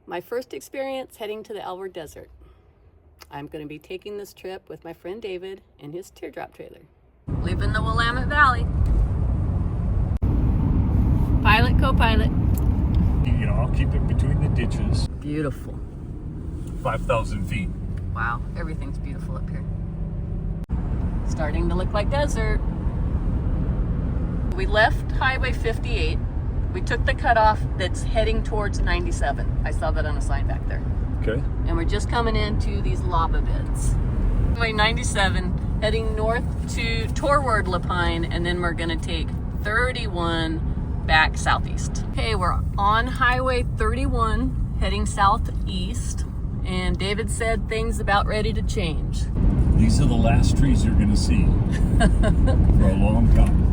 My first experience heading to the Alvord Desert. I'm going to be taking this trip with my friend David and his teardrop trailer. Leaving the Willamette Valley. Pilot, co-pilot. You know, I'll keep it between the ditches. Beautiful. 5,000 feet. Wow, everything's beautiful up here. Starting to look like desert. We left Highway 58. We took the cutoff that's heading towards 97. I saw that on a sign back there. Okay. And we're just coming into these lava beds. Highway 97, heading north toward Lapine, and then we're gonna take 31 back southeast. Okay, we're on Highway 31, heading southeast, and David said things about ready to change. These are the last trees you're gonna see for a long time.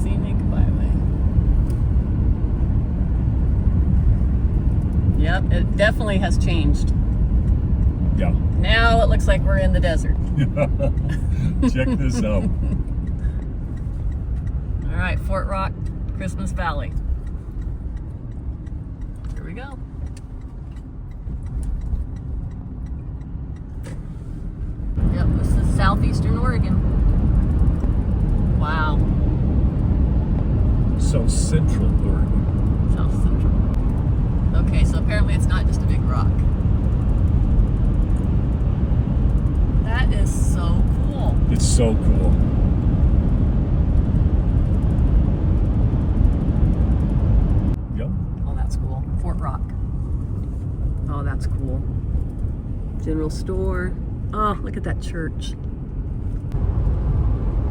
Scenic byway. Yep, it definitely has changed. Yeah. Now it looks like we're in the desert. Check this out. All right, Fort Rock, Christmas Valley. Here we go. Yep, this is southeastern Oregon. Wow. South Central Oregon. South Central. Okay, so apparently it's not just a big rock. That is so cool. It's so cool. Yep. Oh, that's cool. Fort Rock. Oh, that's cool. General store. Oh, look at that church.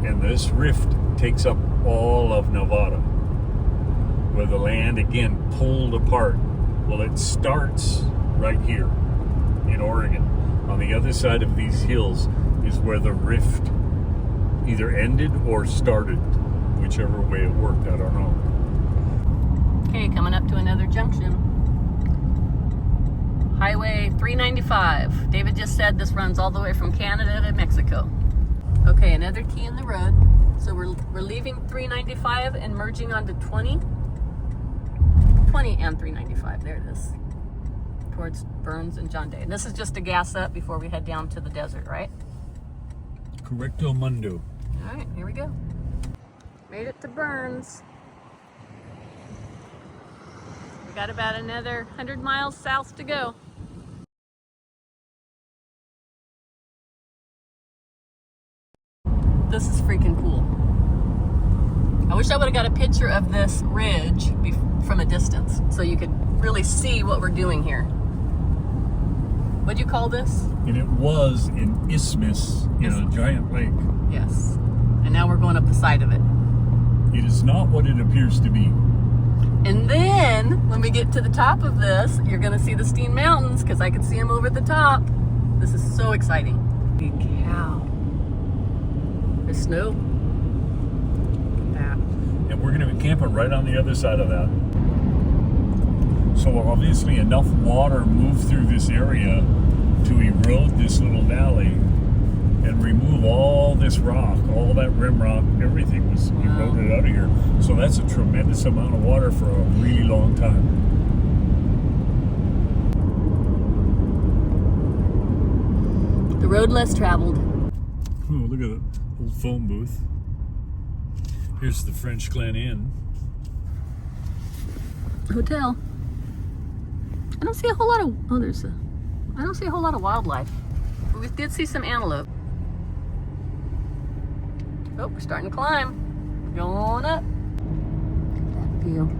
And this rift takes up all of Nevada, where the land again pulled apart. Well, it starts right here in Oregon. On the other side of these hills is where the rift either ended or started, whichever way it worked, I don't know. Okay, coming up to another junction. Highway 395. David just said this runs all the way from Canada to Mexico. Okay, another T in the road. So we're leaving 395 and merging onto 20. 20 and 395, there it is. Towards Burns and John Day. And this is just a gas up before we head down to the desert, right? Correcto mundo. All right, here we go. Made it to Burns. We got about another 100 miles south to go. This is freaking cool. I wish I would have got a picture of this ridge from a distance so you could really see what we're doing here. What'd you call this? And it was an isthmus in a giant lake. Yes. And now we're going up the side of it. It is not what it appears to be. And then when we get to the top of this, you're going to see the Steens Mountains because I can see them over the top. This is so exciting. Big cow. There's snow. Look at that. And we're going to be camping right on the other side of that. So obviously enough water moved through this area to erode this little valley and remove all this rock, all that rim rock, everything was eroded out of here. So that's a tremendous amount of water for a really long time. The road less traveled. Oh, look at that old phone booth. Here's the French Glen Inn. Hotel. I don't see a whole lot of, I don't see a whole lot of wildlife. But we did see some antelope. Oh, we're starting to climb. Going up. Look at that view.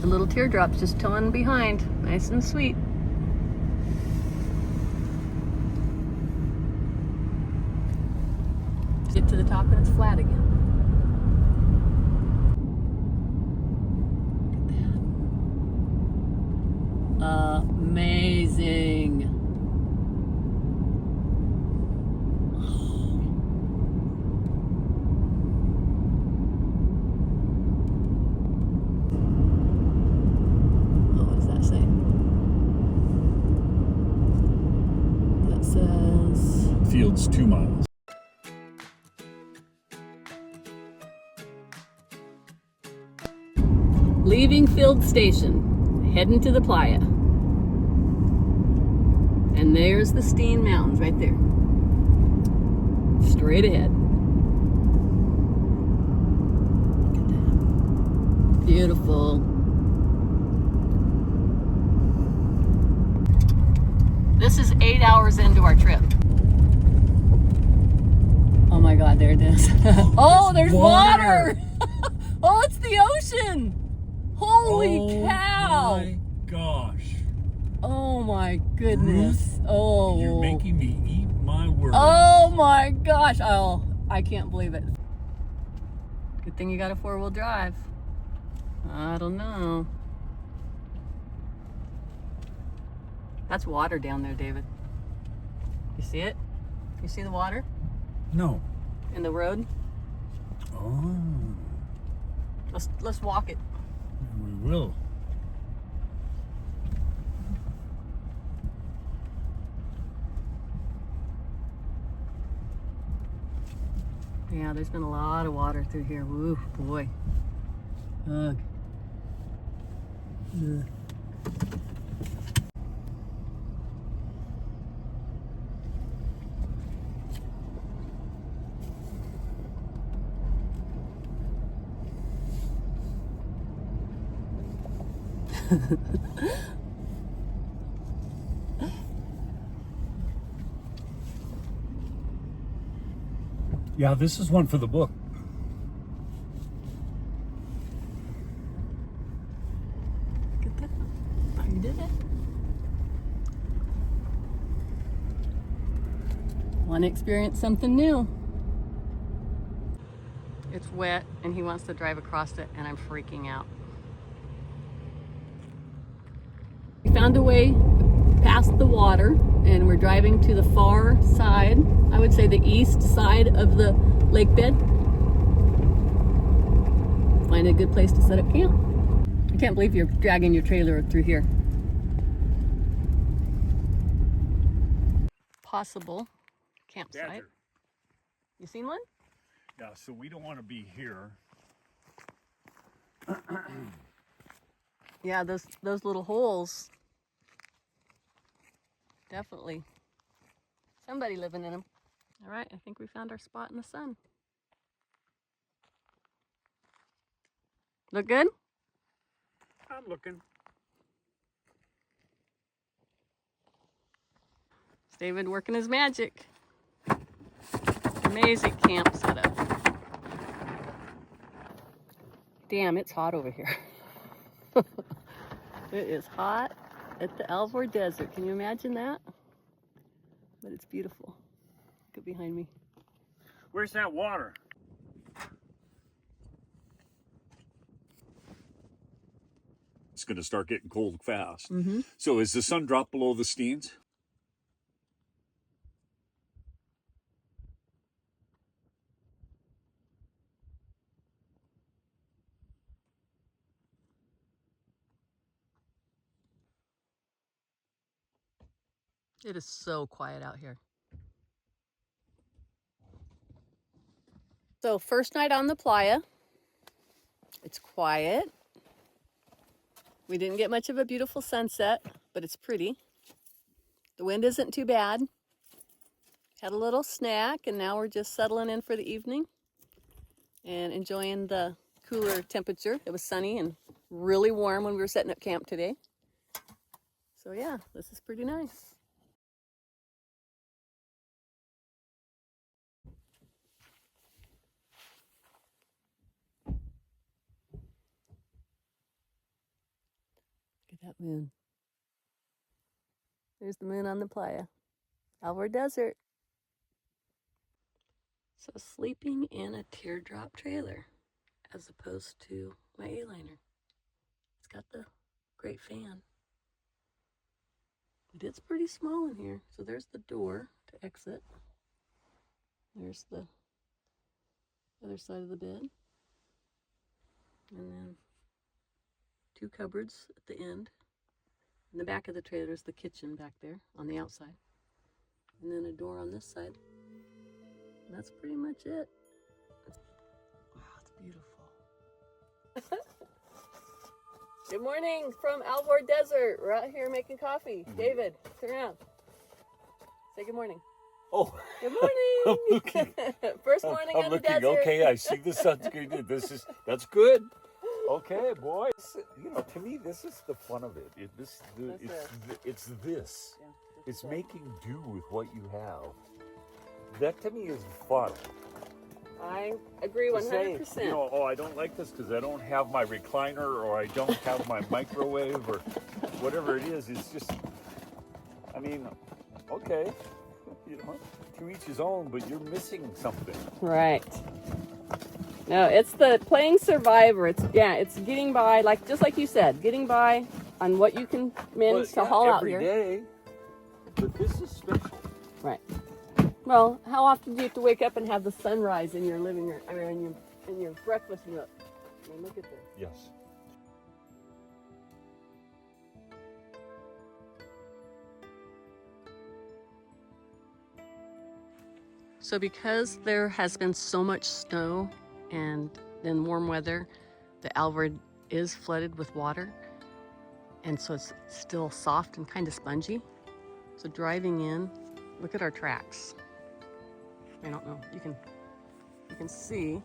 The little teardrops just towing behind. Nice and sweet. Get to the top and it's flat again. Amazing. Oh, what does that say? That says Fields 2 miles. leaving Greenfield Station, heading to the Playa. And there's the Steens Mountains right there. Straight ahead. Look at that. Beautiful. This is 8 hours into our trip. Oh my God, there it is. Oh, there's water. Oh, it's the ocean. Holy cow. Oh my gosh. Oh my goodness. Ruth, oh. You're making me eat my words. Oh my gosh. Oh, I can't believe it. Good thing you got a 4-wheel drive. I don't know. That's water down there, David. You see it? You see the water? No. In the road? Oh. Let's walk it. We will. Yeah, there's been a lot of water through here. Woo, boy. Ugh. Ugh. Yeah, this is one for the book. Look at that. Oh, you did it. Want to experience something new. It's wet and he wants to drive across it and I'm freaking out. We found a way past the water and we're driving to the far side, I would say the east side of the lake bed. Find a good place to set up camp. I can't believe you're dragging your trailer through here. Possible campsite. Badger. You seen one? Yeah, so we don't want to be here. Yeah, those little holes. Definitely. Somebody living in them. All right, I think we found our spot in the sun. Look good? I'm looking. It's David working his magic. Amazing camp setup. Damn, it's hot over here. It is hot at the Alvord Desert. Can you imagine that? But it's beautiful. Look behind me. Where's that water? It's going to start getting cold fast. Mm-hmm. So is the sun drop below the Steens? It is so quiet out here. So first night on the Playa. It's quiet. We didn't get much of a beautiful sunset, but it's pretty. The wind isn't too bad. Had a little snack and now we're just settling in for the evening and enjoying the cooler temperature. It was sunny and really warm when we were setting up camp today. So yeah, this is pretty nice. Look at that moon. There's the moon on the Playa. Alvord Desert. So sleeping in a teardrop trailer as opposed to my A-liner. It's got the great fan. But it's pretty small in here. So there's the door to exit. There's the other side of the bed. And then 2 cupboards at the end. In the back of the trailer is the kitchen back there on the outside. And then a door on this side. And that's pretty much it. Wow, it's beautiful. Good morning from Alvord Desert. We're out here making coffee. David, turn around. Say good morning. Oh, Good morning. I'm looking. First morning I'm on the looking. desert. Okay, I see the sun's good. That's good. Okay, boy. You know, to me, this is the fun of it. It's this. Yeah, It's making do with what you have. That to me is fun. I agree 100%. Say, you know, oh, I don't like this because I don't have my recliner or I don't have my microwave or whatever it is. It's just, I mean, okay, you know, to each his own, but you're missing something. Right. No, it's the playing survivor. It's getting by, like just like you said, getting by on what you can manage to haul out here. Every day, but this is special. Right. Well, how often do you have to wake up and have the sunrise in your living room? I mean, in your breakfast nook. I mean, look at this. Yes. So because there has been so much snow and then warm weather, the Alvord is flooded with water, and so it's still soft and kind of spongy. So driving in, look at our tracks. I don't know, you can see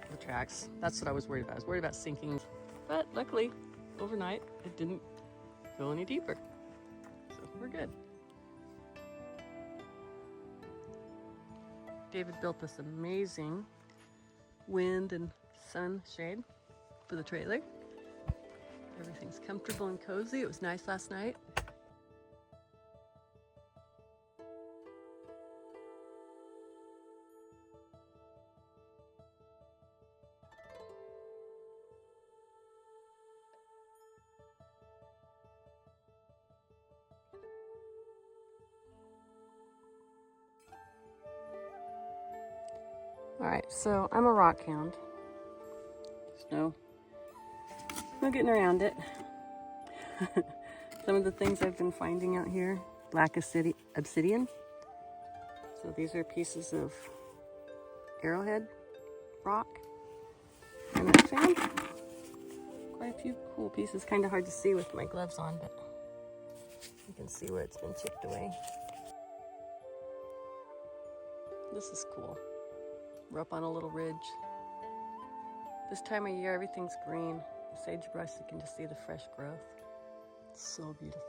the tracks. That's what I was worried about. I was worried about sinking, but luckily overnight it didn't go any deeper. So we're good. David built this amazing wind and sun shade for the trailer. Everything's comfortable and cozy. It was nice last night. All right, so I'm a rockhound. There's no getting around it. Some of the things I've been finding out here, black obsidian. So these are pieces of arrowhead rock. And I found quite a few cool pieces. Kind of hard to see with my gloves on, but you can see where it's been chipped away. This is cool. We're up on a little ridge. This time of year, everything's green. The sagebrush, you can just see the fresh growth. It's so beautiful.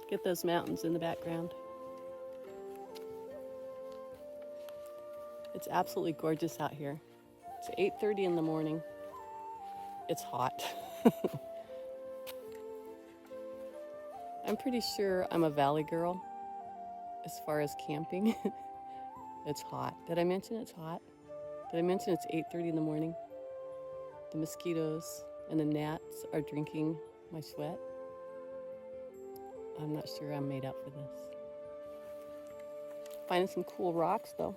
Get those mountains in the background. It's absolutely gorgeous out here. It's 8:30 in the morning. It's hot. I'm pretty sure I'm a valley girl as far as camping. It's hot. Did I mention it's hot? Did I mention it's 8:30 in the morning? The mosquitoes and the gnats are drinking my sweat. I'm not sure I'm made out for this. Finding some cool rocks though.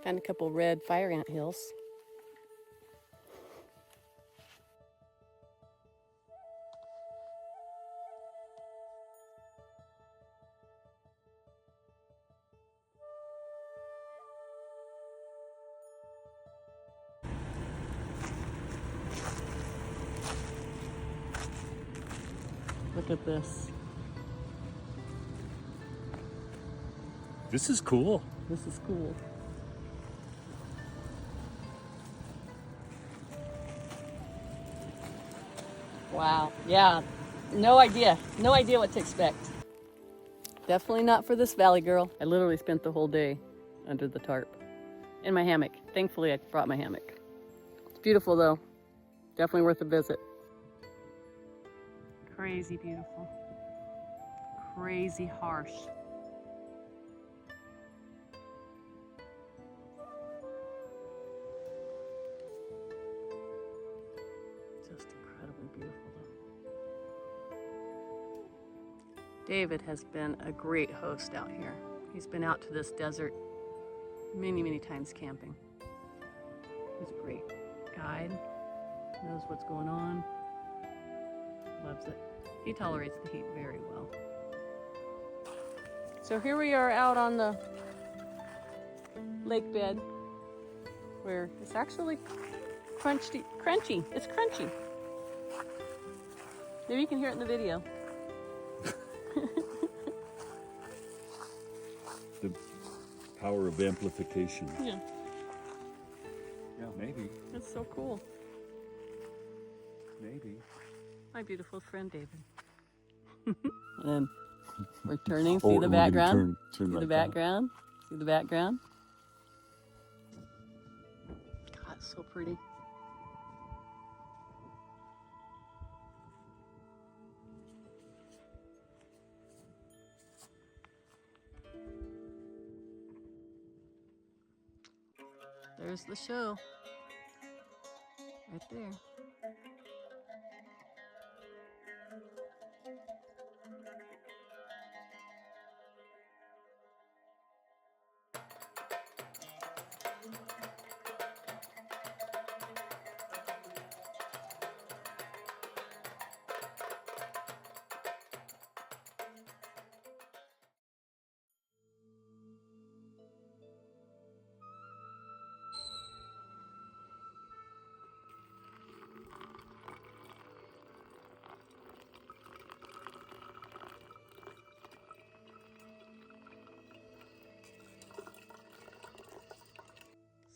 Found a couple red fire ant hills. Look at this. This is cool. This is cool. Wow. Yeah. No idea what to expect. Definitely not for this valley girl. I literally spent the whole day under the tarp in my hammock. Thankfully, I brought my hammock. It's beautiful though. Definitely worth a visit. Crazy beautiful. Crazy harsh. Just incredibly beautiful though. David has been a great host out here. He's been out to this desert many, many times camping. He's a great guide, knows what's going on, loves it. He tolerates the heat very well. So here we are out on the lake bed where it's actually crunchy. It's crunchy. Maybe you can hear it in the video. The power of amplification. Yeah. Yeah, maybe. That's so cool. Maybe. My beautiful friend David. And we're turning. See the background? Turn See like the background? See the background? God, it's so pretty. There's the show. Right there.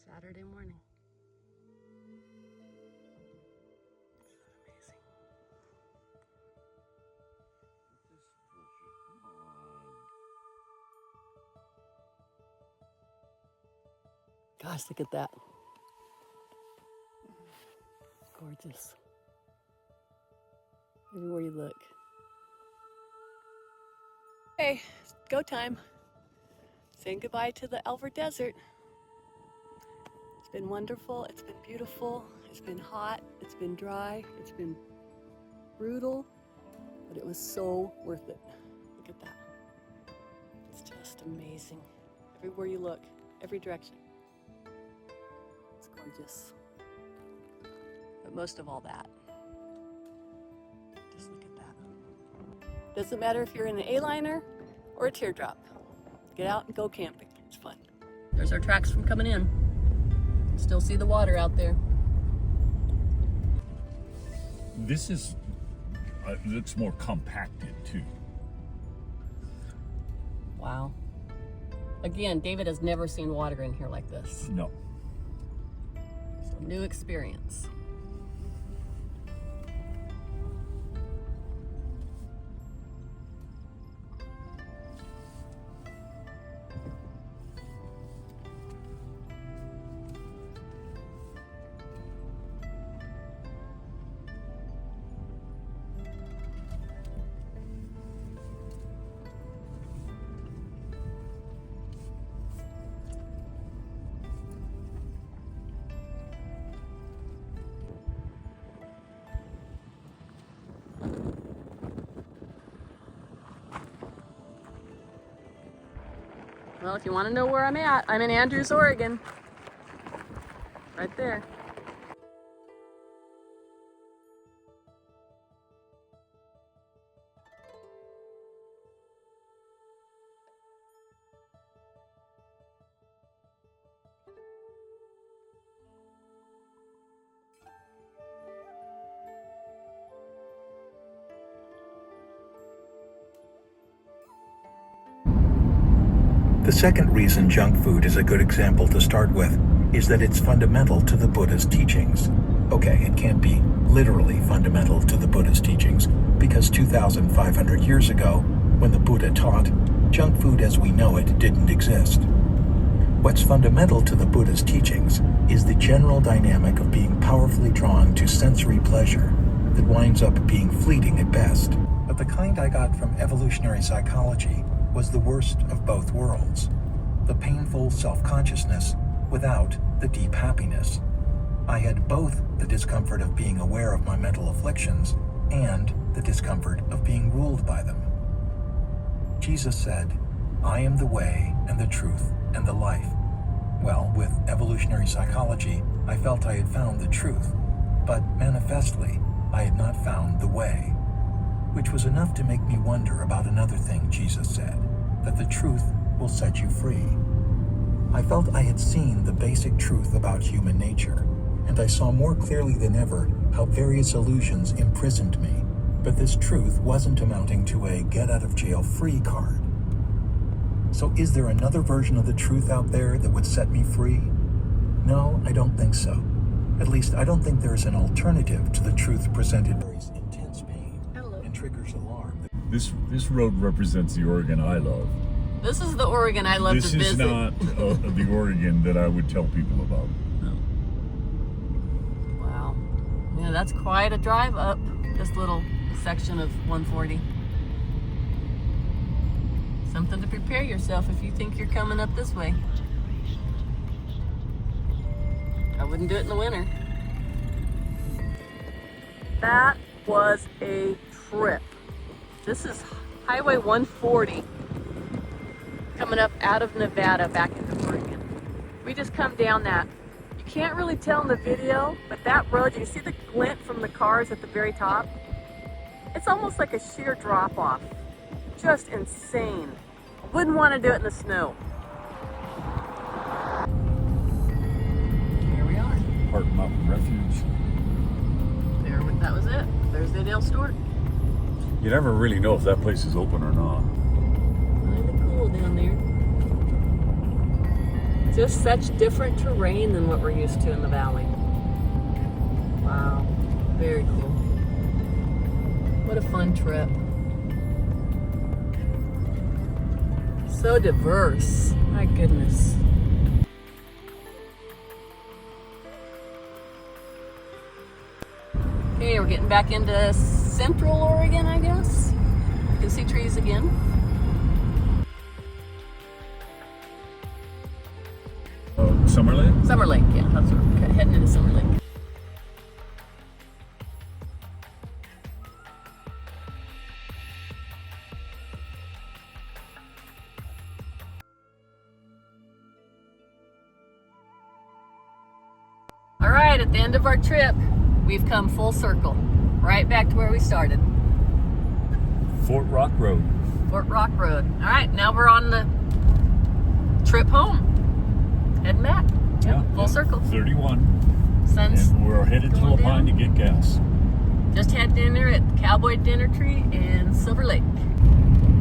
Saturday morning. Isn't that amazing? Gosh, look at that. Gorgeous. Everywhere you look. Okay, go time. Saying goodbye to the Alvord Desert. It's been wonderful, it's been beautiful, it's been hot, it's been dry, it's been brutal, but it was so worth it. Look at that. It's just amazing. Everywhere you look, every direction. It's gorgeous. But most of all that, just look at that. Doesn't matter if you're in an A-liner or a teardrop. Get out and go camping. It's fun. There's our tracks from coming in. Still see the water out there. This is, looks more compacted too. Wow. Again, David has never seen water in here like this. No. So new experience. Well, if you want to know where I'm at, I'm in Andrews, Oregon. Right there. The second reason junk food is a good example to start with is that it's fundamental to the Buddha's teachings. Okay, it can't be literally fundamental to the Buddha's teachings, because 2,500 years ago, when the Buddha taught, junk food as we know it didn't exist. What's fundamental to the Buddha's teachings is the general dynamic of being powerfully drawn to sensory pleasure that winds up being fleeting at best. But the kind I got from evolutionary psychology was the worst of both worlds. The painful self-consciousness without the deep happiness. I had both the discomfort of being aware of my mental afflictions and the discomfort of being ruled by them. Jesus said, "I am the way and the truth and the life." Well, with evolutionary psychology, I felt I had found the truth, but manifestly, I had not found the way, which was enough to make me wonder about another thing Jesus said. that the truth will set you free. I felt I had seen the basic truth about human nature, and I saw more clearly than ever how various illusions imprisoned me. But this truth wasn't amounting to a get-out-of-jail-free card. So is there another version of the truth out there that would set me free? No, I don't think so. At least, I don't think there's an alternative to the truth presented by intense pain and triggers alarm. This road represents the Oregon I love. This is the Oregon I love to visit. This is not the Oregon that I would tell people about. No. Wow. Yeah, that's quite a drive up this little section of 140. Something to prepare yourself if you think you're coming up this way. I wouldn't do it in the winter. That was a trip. This is Highway 140 coming up out of Nevada back into Oregon. We just come down that. You can't really tell in the video, but that road, you can see the glint from the cars at the very top. It's almost like a sheer drop off. Just insane. I wouldn't want to do it in the snow. Here we are. Park Mountain Refuge. There, that was it. There's the Dale Stewart. You never really know if that place is open or not. Kind of cool down there. Just such different terrain than what we're used to in the valley. Wow, very cool. What a fun trip. So diverse, my goodness. Okay, we're getting back into central Oregon, I guess. You can see trees again. Summer Lake? Summer Lake, yeah, that's where we're heading into Summer Lake. All right, at the end of our trip, we've come full circle, right back to where we started. Fort Rock Road. Fort Rock Road. All right, now we're on the trip home. Heading back. Yep, full circle. 31. Sun's and we're headed to Lapine to get gas. Just had dinner at Cowboy Dinner Tree in Silver Lake.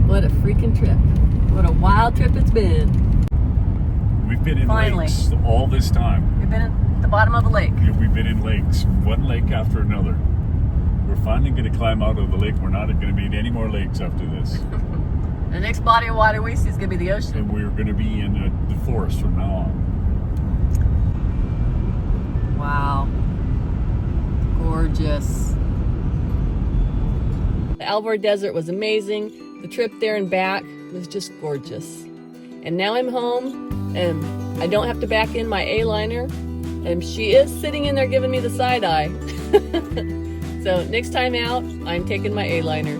What a freaking trip. What a wild trip it's been. We've been in lakes all this time. We've been at the bottom of the lake. Yeah, we've been in lakes, one lake after another. We're finally going to climb out of the lake. We're not going to be in any more lakes after this. The next body of water we see is going to be the ocean. And we're going to be in the forest from now on. Wow. Gorgeous. The Alvord Desert was amazing. The trip there and back was just gorgeous. And now I'm home and I don't have to back in my A-liner. And she is sitting in there giving me the side eye. So next time out, I'm taking my A-liner.